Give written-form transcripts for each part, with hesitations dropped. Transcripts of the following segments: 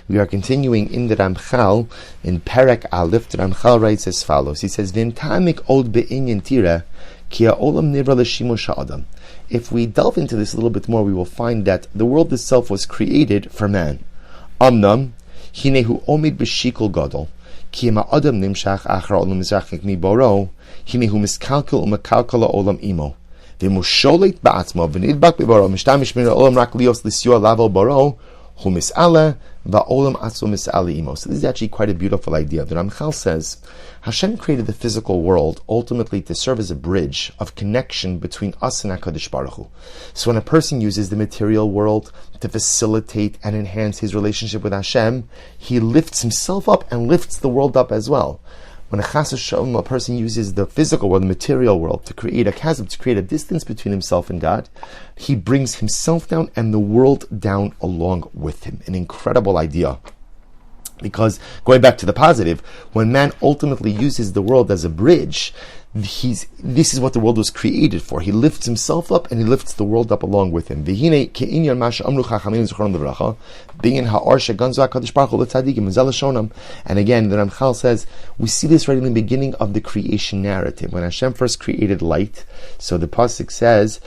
We are continuing in the Ramchal, in Perek Aleph. The Ramchal writes as follows. He says, V'imtamik od be'inyan tira, ki ha'olam nivra l'shimush ha'adam. If we delve into this a little bit more, we will find that the world itself was created for man. Amnam, hinehu omid b'shikol gadol, ki ha'adam nimshach achar olam mizrachik mi boro, hinehu miskalkel u'mekalkel ha'olam imo. V'musholet ba'atzmo, v'nidbak b'boro, mishtamish min ha'olam rak lios l'siyua lavo boro, hu mis'ala, va'olam atzu mis'ala imo. So this is actually quite a beautiful idea. The Ramchal says, Hashem created the physical world ultimately to serve as a bridge of connection between us and HaKadosh Baruch Hu. So when a person uses the material world to facilitate and enhance his relationship with Hashem, he lifts himself up and lifts the world up as well. When a person uses the physical world, the material world, to create a chasm, to create a distance between himself and God, he brings himself down and the world down along with him. An incredible idea. Because, going back to the positive, when man ultimately uses the world as a bridge, this is what the world was created for. He lifts himself up and he lifts the world up along with him. And again, the Ramchal says, we see this right in the beginning of the creation narrative. When Hashem first created light, so the pasuk says,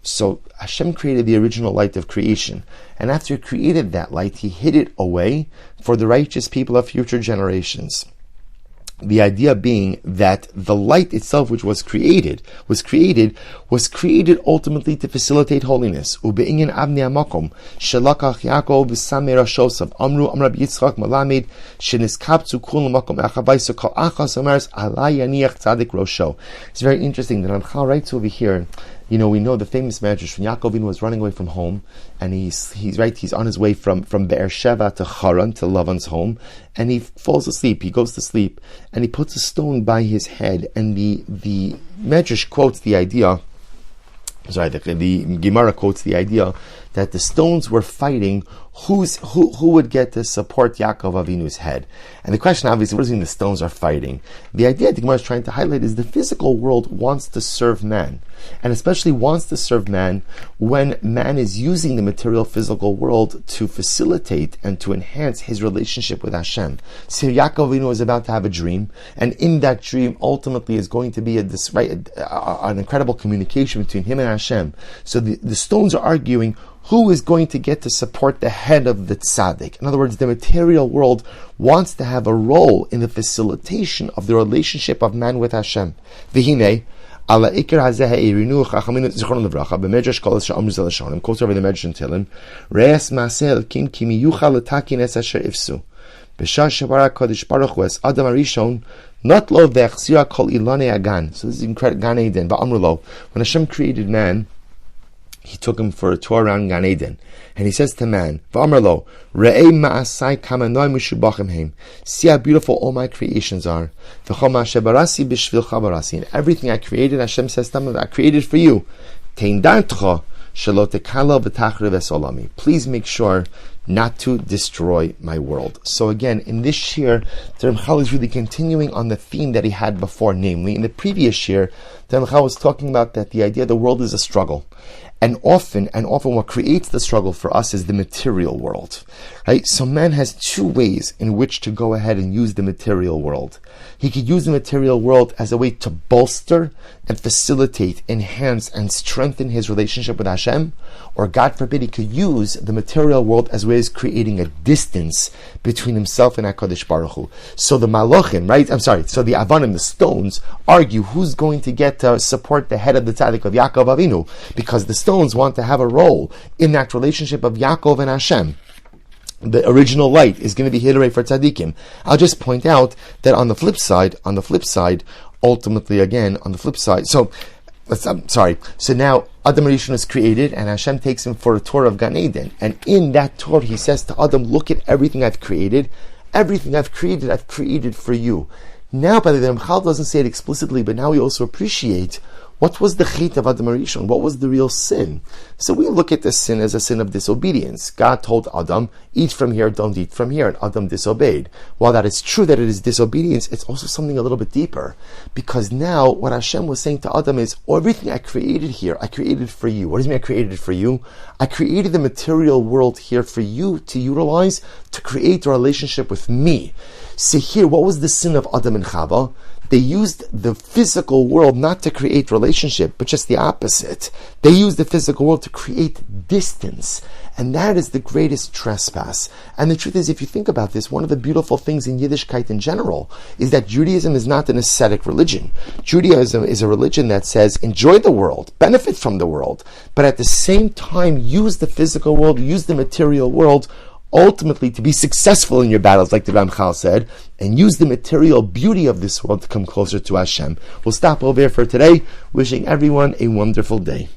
so Hashem created the original light of creation. And after he created that light, he hid it away for the righteous people of future generations. The idea being that the light itself, which was created ultimately to facilitate holiness. Ube'inyan avnei hamakom shelakach Yaakov v'samer hashosav amru amrab Yitzchak malamed sheniskaptzu kul makom echavayso kol achas omeres alay yaniach tzadik rosho. It's very interesting that Ramchal writes over here. We know the famous medrash when Yaakov Avinu was running away from home, and he's on his way from Be'er Sheva to Haran, to Lavan's home, and he falls asleep. He goes to sleep, and he puts a stone by his head, and the medrash quotes the idea. The Gemara quotes the idea that the stones were fighting who would get to support Yaakov Avinu's head. And the question, obviously, what does it mean the stones are fighting? The idea the Gemara is trying to highlight is the physical world wants to serve man, and especially wants to serve man when man is using the material physical world to facilitate and to enhance his relationship with Hashem. So Yaakov Avinu is about to have a dream, and in that dream ultimately is going to be an incredible communication between him and Hashem. So the stones are arguing who is going to get to support the head of the tzaddik. In other words, the material world wants to have a role in the facilitation of the relationship of man with Hashem. V'hinei, ala ikar hazeh ha'irinu chachaminu zichron levracha, b'medrash kol she'amru zel hashonim, quotes over the medrash in Tehillim, re'es ma'aseh elkim ki miyuchal l'takin es asher ifsu. B'shah shebara kodesh baruch hu es adam arishon, not lo v'echzira kol ilane agan. So this is incredible. Gan Eden, ba'amru lo. When Hashem created man, he took him for a tour around Gan Eden, and he says to man, "V'amar lo, re'ei ma'asai kamanoi mishubachim heim. See how beautiful all my creations are. V'chol ma'aseh barasi b'shvilcha barasi. And everything I created, Hashem says to him, I created for you. Tein dartcha shelo tekala v'tachriv es olami. Please make sure not to destroy my world." So again, in this year, the Ramchal is really continuing on the theme that he had before, namely, in the previous year, the Ramchal was talking about that the idea the world is a struggle. And often what creates the struggle for us is the material world, right? So man has two ways in which to go ahead and use the material world. He could use the material world as a way to bolster and facilitate, enhance, and strengthen his relationship with Hashem, or God forbid, he could use the material world as a way of creating a distance between himself and HaKadosh Baruch Hu. So the Malachim, so the Avanim, the stones, argue who's going to get to support the head of the tzaddik of Yaakov Avinu, because the stones want to have a role in that relationship of Yaakov and Hashem. The original light is going to be hidden for tzaddikim. I'll just point out that on the flip side, ultimately again, on the flip side, so now Adam Rishon is created, and Hashem takes him for a tour of Gan Eden, and in that tour he says to Adam, look at everything I've created for you. Now, by the way, the Ramchal doesn't say it explicitly, but now we also appreciate What was the chait of Adam Arishon? What was the real sin? So we look at the sin as a sin of disobedience. God told Adam, eat from here, don't eat from here, and Adam disobeyed. While that is true that it is disobedience, it's also something a little bit deeper. Because now, what Hashem was saying to Adam is, everything I created here, I created for you. What does it mean I created it for you? I created the material world here for you to utilize, to create a relationship with me. See here, what was the sin of Adam and Chava? They used the physical world not to create relationship, but just the opposite. They used the physical world to create distance. And that is the greatest trespass. And the truth is, if you think about this, one of the beautiful things in Yiddishkeit in general is that Judaism is not an ascetic religion. Judaism is a religion that says, enjoy the world, benefit from the world, but at the same time, use the physical world, use the material world, ultimately to be successful in your battles, like the Ramchal said, and use the material beauty of this world to come closer to Hashem. We'll stop over here for today, wishing everyone a wonderful day.